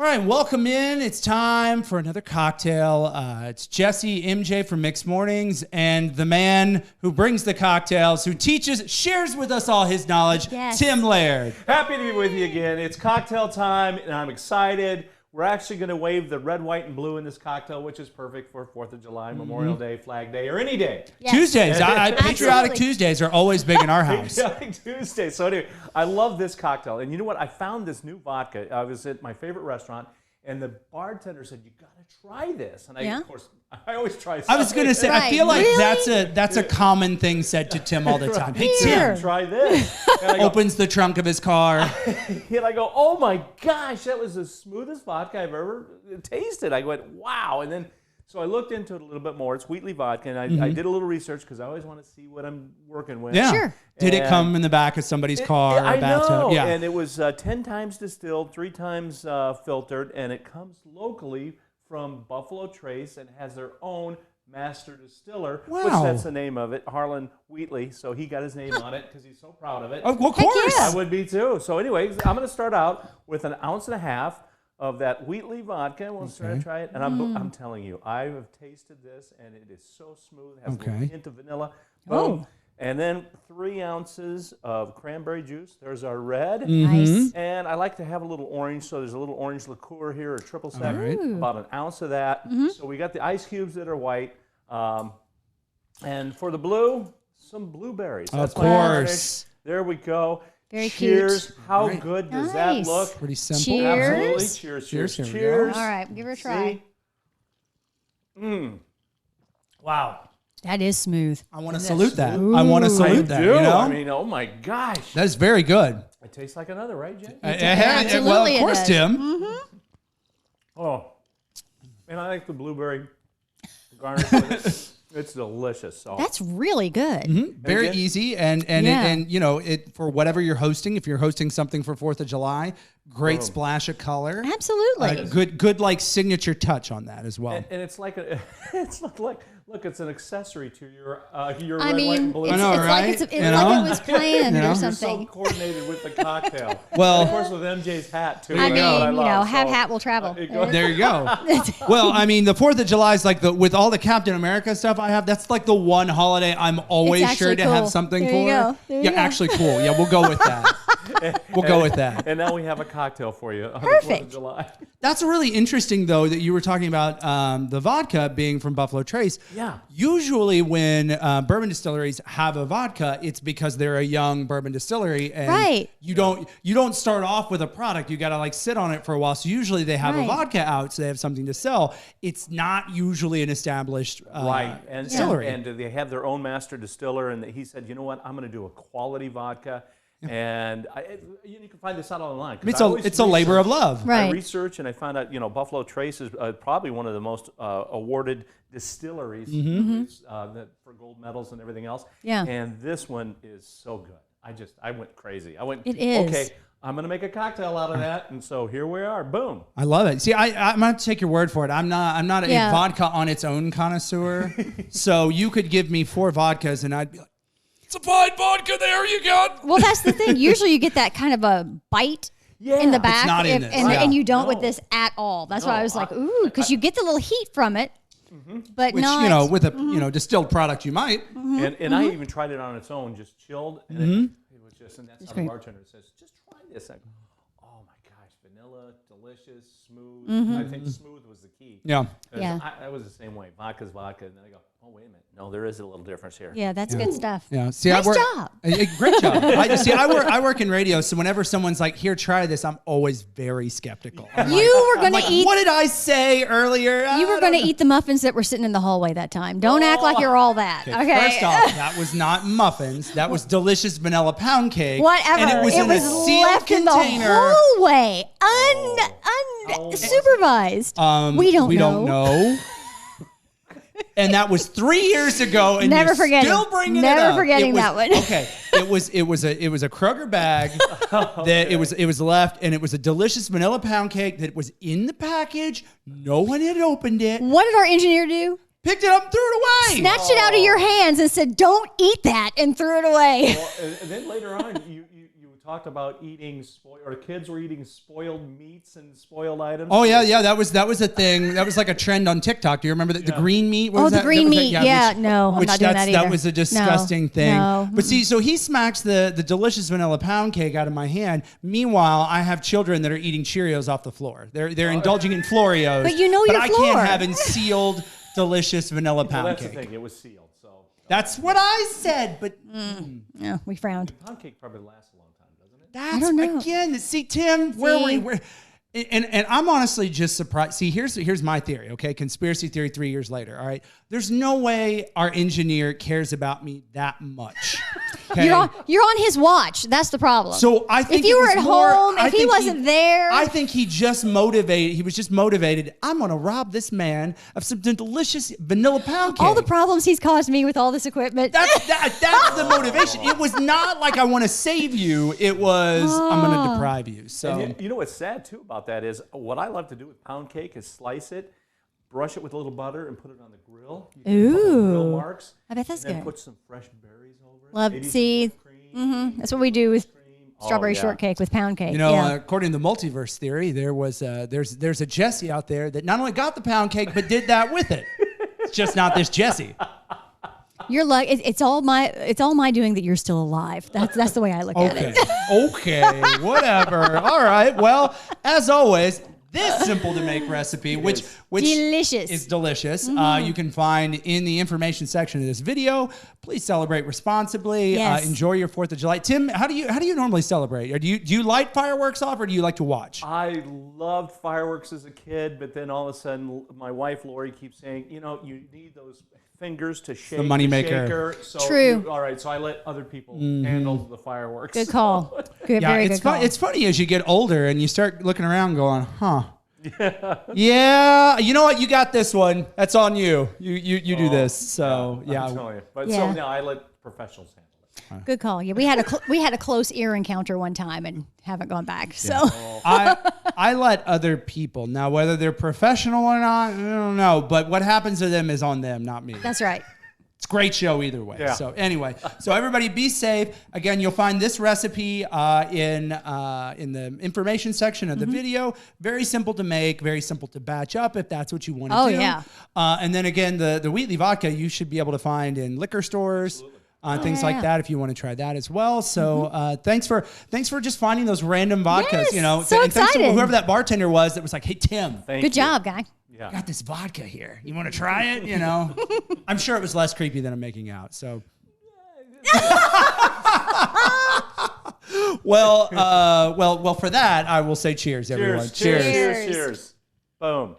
All right, welcome in. It's time for another cocktail. It's Jesse, MJ from Mixed Mornings, and the man who brings the cocktails, who teaches, shares with us all his knowledge, Tim Laird. Happy to be with you again. It's cocktail time, and I'm excited. We're actually going to wave the red, white, and blue in this cocktail, which is perfect for 4th of July, Memorial Day, Flag Day, or any day. Yes. Tuesdays. Patriotic Tuesdays are always big in our house. Patriotic Tuesdays. So anyway, I love this cocktail. And you know what? I found this new vodka. I was at my favorite restaurant, and the bartender said, "You got to try this." And of course, I always try something. I was going to say, I feel like that's a common thing said to Tim all the time. Hey, Tim, try this. Opens the trunk of his car. And I go, "Oh my gosh, that was the smoothest vodka I've ever tasted." I went, "Wow." And then, so I looked into it a little bit more. It's Wheatley Vodka, and I did a little research because I always want to see what I'm working with. Yeah. Sure. Did it come in the back of somebody's car or bathtub? Know. Yeah. And it was 10 times distilled, 3 times filtered, and it comes locally from Buffalo Trace and has their own master distiller, which that's the name of it, Harlan Wheatley. So he got his name on it because he's so proud of it. Of course. I would be too. So anyways, I'm going to start out with 1.5 ounces of that Wheatley vodka. We'll try it. And I'm telling you, I have tasted this, and it is so smooth. It has a little hint of vanilla. Boom. And then 3 ounces of cranberry juice. There's our red. Nice. And I like to have a little orange, so there's a little orange liqueur here, a triple sec, about 1 ounce of that. So we got the ice cubes that are white. And for the blue, some blueberries. Of course. There we go. Very Cheers. cute. How good does that look? Pretty simple. Cheers. Absolutely. Cheers. All right, give her a try. Wow. That is smooth. I want to salute that. I want to salute that. You know? I mean, oh my gosh. That is very good. It tastes like another, right, Jen? Absolutely well, of course, it does. Tim. Oh, and I like the blueberry garnish with it. It's delicious. So. That's really good. Very easy, and you know, it for whatever you're hosting. If you're hosting something for 4th of July, great splash of color. Absolutely. Good like signature touch on that as well. And it's like it's like look, it's an accessory to your I red, white, mean, and blue. it's right? like it's like it was planned or You're something. so coordinated with the cocktail. Well, and of course with MJ's hat too. I mean, I you love, know, so, have hat will travel. there you go. Well, I mean, the 4th of July is like with all the Captain America stuff I have. That's like the one holiday I'm always sure to have something there for. You go. There you go. Actually cool. Yeah, we'll go with that. We'll go with that. And now we have a cocktail for you on the 4th of July. That's really interesting, though, that you were talking about the vodka being from Buffalo Trace. Yeah. Usually when bourbon distilleries have a vodka, it's because they're a young bourbon distillery. And you don't start off with a product. You got to like sit on it for a while. So usually they have a vodka out, so they have something to sell. It's not usually an established distillery. And they have their own master distiller. And he said, you know what, I'm going to do a quality vodka. And you can find this out online. It's a labor of love. Right. I researched and I found out, Buffalo Trace is probably one of the most awarded distilleries for gold medals and everything else. Yeah. And this one is so good. I went crazy. It is. Okay, I'm going to make a cocktail out of that. And so here we are. Boom. I love it. See, I'm going to take your word for it. I'm not a vodka on its own connoisseur. So you could give me 4 vodkas and I'd be like, it's a fine vodka there you got. Well, that's the thing. Usually you get that kind of a bite in the back. It's not in this. And you don't with this at all. That's why I was like, ooh, because you get the little heat from it, but which, not. with a distilled product you might. And I even tried it on its own, just chilled. And it was just, and that's how the bartender says, just try this. I go, oh my gosh, vanilla, delicious, smooth. I think smooth was the key. Yeah. I was the same way. Vodka's vodka. And then I go, oh, wait a minute. No, there is a little difference here. Yeah, that's good stuff. Yeah. See, nice job. Great job. I work in radio, so whenever someone's like, here, try this, I'm always very skeptical. You were going to eat. What did I say earlier? You were going to eat the muffins that were sitting in the hallway that time. Don't act like you're all that. Okay. First off, that was not muffins. That was delicious vanilla pound cake. Whatever. And it was in a sealed left container. in the hallway, unsupervised. We don't know. And that was 3 years ago, and never forgetting. Still bringing it up. Never forgetting that one. Okay, it was a Kroger bag that it was left, and it was a delicious vanilla pound cake that was in the package. No one had opened it. What did our engineer do? Picked it up and threw it away. Snatched it out of your hands and said, "Don't eat that," and threw it away. Well, and then later on, you talked about eating or kids were eating spoiled meats and spoiled items. Oh yeah, that was a thing. That was like a trend on TikTok. Do you remember the green meat? What was the that? green meat. Yeah, no, I'm not doing that either. That was a disgusting thing. No. But see, so he smacks the delicious vanilla pound cake out of my hand. Meanwhile, I have children that are eating Cheerios off the floor. They're indulging in Floreos. But you know your I floor. can't have sealed, delicious vanilla pound that's cake. the thing. It was sealed. So That's what I said. But Yeah, we frowned. pound cake probably lasts a long time, doesn't it? that's I don't know. again. See, Tim, where were you? And I'm honestly just surprised. See, here's my theory, okay? Conspiracy theory 3 years later, all right? There's no way our engineer cares about me that much. Okay? You're on his watch. That's the problem. So I think if you it were was at more- home, I if he think wasn't there, I think he just motivated. He was just motivated. I'm going to rob this man of some delicious vanilla pound cake. all the problems he's caused me with all this equipment. That's the motivation. It was not like I want to save you. It was I'm going to deprive you. So And you know what's sad too about that is what I love to do with pound cake is slice it, brush it with a little butter, and put it on the grill. You can put little grill marks. I bet that's and then good. put some fresh berries over it. Love Maybe some see. whipped cream. That's what we do with strawberry yeah. shortcake with pound cake. you know, yeah. according to the multiverse theory, there's a Jesse out there that not only got the pound cake but did that with it. It's just not this Jesse. You're like it's all my doing that you're still alive. That's the way I look at it. Okay, whatever. All right. Well, as always, this simple to make recipe, which Delicious. is delicious, you can find in the information section of this video. Please celebrate responsibly. Yes. Enjoy your 4th of July. Tim, how do you normally celebrate? Or do you light fireworks off, or do you like to watch? I loved fireworks as a kid, but then all of a sudden, my wife Lori keeps saying, you need those fingers to shake the moneymaker. So True. all right, so I let other people handle the fireworks. Good call. Good, Yeah, very it's good call. It's funny as you get older and you start looking around going, huh. Yeah, you know what? You got this one. That's on you. You do this. So yeah. I'm telling you. But Yeah. so now I let professionals handle it. Good call. Yeah, we had a close ear encounter one time and haven't gone back. So I let other people. Now, whether they're professional or not, I don't know. But what happens to them is on them, not me. that's right. It's a great show either way. Yeah. So anyway, so everybody be safe. Again, you'll find this recipe in the information section of the video. Very simple to make, very simple to batch up if that's what you want to do. Oh, yeah. And then again, the Wheatley Vodka you should be able to find in liquor stores. Things like that if you want to try that as well. So thanks for just finding those random vodkas. Yes, You know, so and thanks to excited. whoever that bartender was that was like, "Hey Tim, Good job, guy. Yeah. I got this vodka here. You want to try it?" You know, I'm sure it was less creepy than I'm making out. So, well, for that, I will say cheers, everyone. Cheers. Boom.